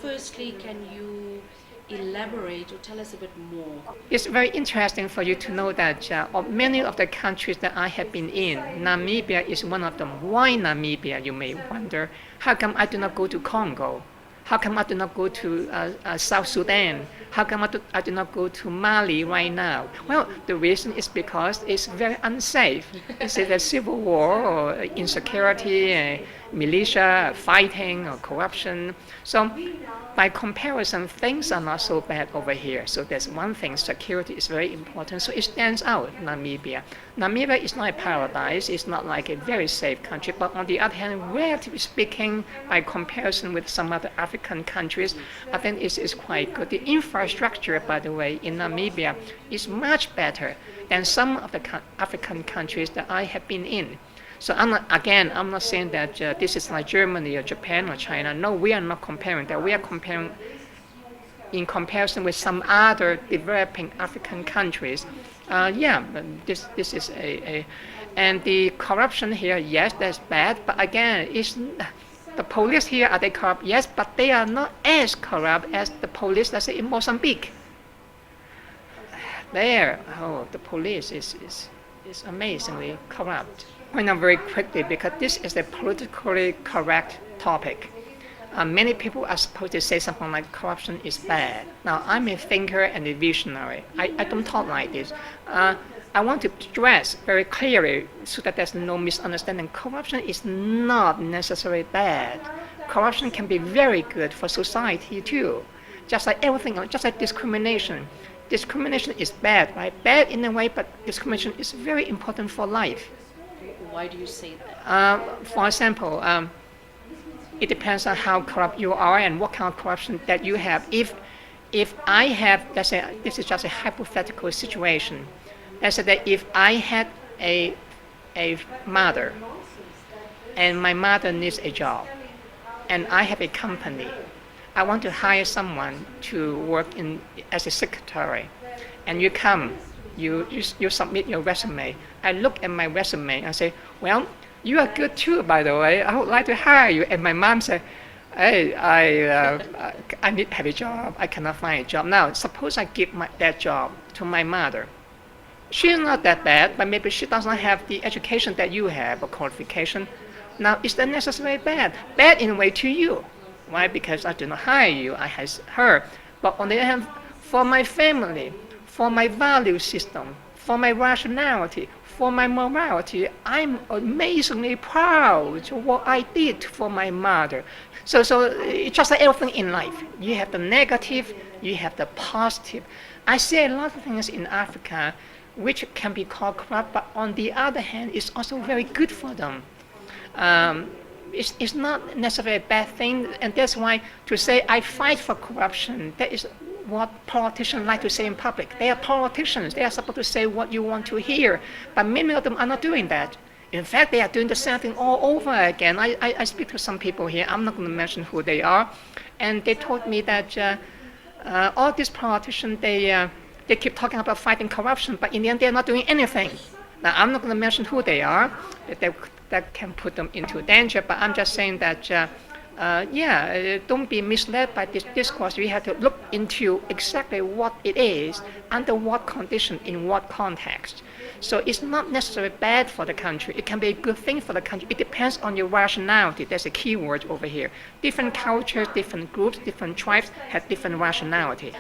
Firstly, can you elaborate or tell us a bit more? It's very interesting for you to know that of many of the countries that I have been in, Namibia is one of them. Why Namibia, you may wonder? How come I do not go to Congo? How come I do not go to South Sudan? How come I do not go to Mali right now? Well, the reason is because it's very unsafe. It's a civil war or insecurity, militia fighting or corruption. So by comparison, things are not so bad over here. So that's one thing. Security is very important. So it stands out, Namibia. Namibia is not a paradise. It's not like a very safe country. But on the other hand, relatively speaking, by comparison with some other African countries, I think it's quite good. The infrastructure, by the way, in Namibia is much better than some of the African countries that I have been in. So I'm not saying that this is like Germany or Japan or China. No, we are not comparing that. We are comparing in comparison with some other developing African countries. Yeah, this is and the corruption here, yes, that's bad. But again, the police here, are they corrupt? Yes, but they are not as corrupt as the police, let's say, in Mozambique. There, the police is amazingly corrupt. Point out very quickly because this is a politically correct topic. Many people are supposed to say something like corruption is bad. Now, I'm a thinker and a visionary. I don't talk like this. I want to stress very clearly so that there's no misunderstanding. Corruption is not necessarily bad. Corruption can be very good for society too. Just like everything, just like discrimination. Discrimination is bad, right? Bad in a way, but discrimination is very important for life. Why do you say that? For example, it depends on how corrupt you are and what kind of corruption that you have. If I have, let's say, this is just a hypothetical situation. Let's say that if I had a mother, and my mother needs a job, and I have a company, I want to hire someone to work as a secretary, and you come. You submit your resume. I look at my resume and say, well, you are good too, by the way. I would like to hire you. And my mom said, hey, I need to have a job. I cannot find a job. Now, suppose I give that job to my mother. She's not that bad, but maybe she doesn't have the education that you have or qualification. Now, is that necessarily bad? Bad in a way to you. Why? Because I do not hire you. I hire her. But on the other hand, for my family, for my value system, for my rationality, for my morality, I'm amazingly proud of what I did for my mother. So it's just like everything in life. You have the negative, you have the positive. I see a lot of things in Africa which can be called corrupt, but on the other hand, it's also very good for them. It's not necessarily a bad thing, and that's why to say I fight for corruption, that is what politicians like to say in public. They are politicians. They are supposed to say what you want to hear, but many of them are not doing that. In fact, they are doing the same thing all over again. I speak to some people here. I'm not going to mention who they are, and they told me that all these politicians, they keep talking about fighting corruption, but in the end, they're not doing anything. Now, I'm not going to mention who they are. That can put them into danger, but I'm just saying that don't be misled by this discourse. We have to look into exactly what it is, under what condition, in what context. So it's not necessarily bad for the country. It can be a good thing for the country. It depends on your rationality. That's a key word over here. Different cultures, different groups, different tribes have different rationality.